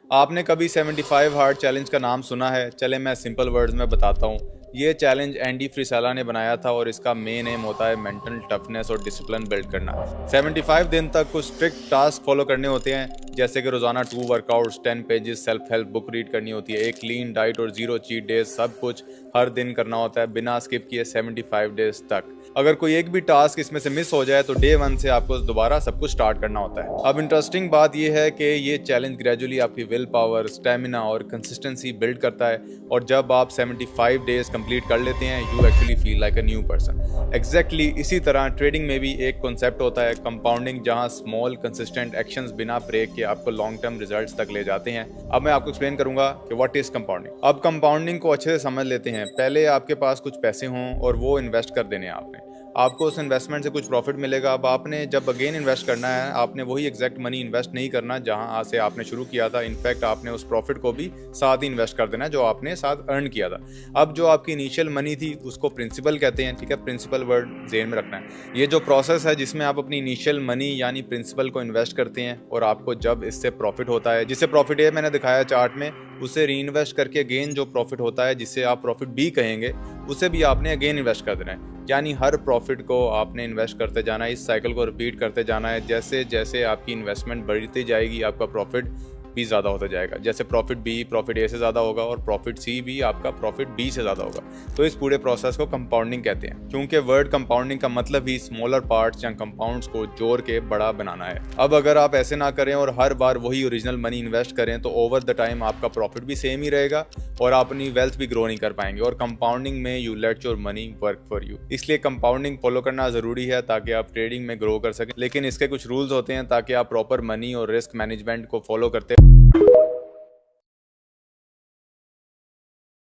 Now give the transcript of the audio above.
आपने कभी 75 hard challenge का नाम सुना है? चले मैं सिंपल वर्ड्स में बताता हूँ। ये चैलेंज एंडी फ्रिसेला ने बनाया था और इसका मेन एम होता है मेंटल टफनेस और डिसिप्लिन बिल्ड करना। 75 दिन तक कुछ स्ट्रिक्ट टास्क फॉलो करने होते हैं, जैसे कि रोजाना 2 workouts, 10 pages self help book read करनी होती है, एक क्लीन डाइट और 0 चीट डेज, सब कुछ हर दिन करना होता है बिना स्किप किए 75 डेज तक। अगर कोई एक भी टास्क इसमें से मिस हो जाए तो डे 1 से आपको दोबारा सब कुछ स्टार्ट करना होता है। अब इंटरेस्टिंग बात यह है कि ये चैलेंज ग्रेजुअली आपकी विल पावर, स्टेमिना और कंसिस्टेंसी बिल्ड करता है, और जब आप 75 डेज कंप्लीट कर लेते हैं you actually feel like a new person. Exactly इसी तरह ट्रेडिंग में भी एक कॉन्सेप्ट होता है कंपाउंडिंग, जहां स्मॉल कंसिस्टेंट एक्शंस बिना ब्रेक के आपको लॉन्ग टर्म रिजल्ट्स तक ले जाते हैं। अब मैं आपको एक्सप्लेन करूंगा कि व्हाट इज कंपाउंडिंग। अब कंपाउंडिंग को अच्छे से समझ लेते हैं। पहले आपके पास कुछ पैसे हों और वो इन्वेस्ट कर देने आपने, आपको उस इन्वेस्टमेंट से कुछ प्रॉफिट मिलेगा। अब आपने जब अगेन इन्वेस्ट करना है, आपने वही एग्जैक्ट मनी इन्वेस्ट नहीं करना जहां से आपने शुरू किया था। इनफैक्ट आपने उस प्रॉफिट को भी साथ ही इन्वेस्ट कर देना है जो आपने साथ अर्न किया था। अब जो आपकी इनिशियल मनी थी उसको प्रिंसिपल कहते हैं, ठीक है। प्रिंसिपल वर्ड जेन में रखना है। ये जो प्रोसेस है जिसमें आप अपनी इनिशियल मनी यानी प्रिंसिपल को इन्वेस्ट करते हैं, और आपको जब इससे प्रॉफिट होता है, जिससे प्रॉफिट ए मैंने दिखाया चार्ट में, उसे री इन्वेस्ट करके अगेन जो प्रॉफिट होता है, जिससे आप प्रॉफिट बी कहेंगे, उसे भी आपने अगेन इन्वेस्ट कर देना है। यानी हर प्रॉफिट को आपने इन्वेस्ट करते जाना है, इस साइकिल को रिपीट करते जाना है। जैसे जैसे आपकी इन्वेस्टमेंट बढ़ती जाएगी आपका प्रॉफिट भी ज़्यादा होता जाएगा। जैसे प्रॉफिट ए से ज़्यादा होगा और प्रॉफिट सी भी आपका प्रॉफिट बी से ज़्यादा होगा। तो इस पूरे प्रोसेस को कंपाउंडिंग कहते हैं, क्योंकि वर्ड कंपाउंडिंग का मतलब ही स्मॉलर पार्ट्स या कंपाउंड्स को जोड़ के बड़ा बनाना है। अब अगर आप ऐसे ना करें और हर बार वही ओरिजिनल मनी इन्वेस्ट करें तो ओवर द टाइम आपका प्रॉफिट भी सेम ही रहेगा और आप अपनी वेल्थ भी ग्रो नहीं कर पाएंगे। और कंपाउंडिंग में you let your money work for you, इसलिए कंपाउंडिंग फॉलो करना ज़रूरी है ताकि आप ट्रेडिंग में ग्रो कर सकें। लेकिन इसके कुछ रूल्स होते हैं ताकि आप प्रॉपर मनी और रिस्क मैनेजमेंट को फॉलो करते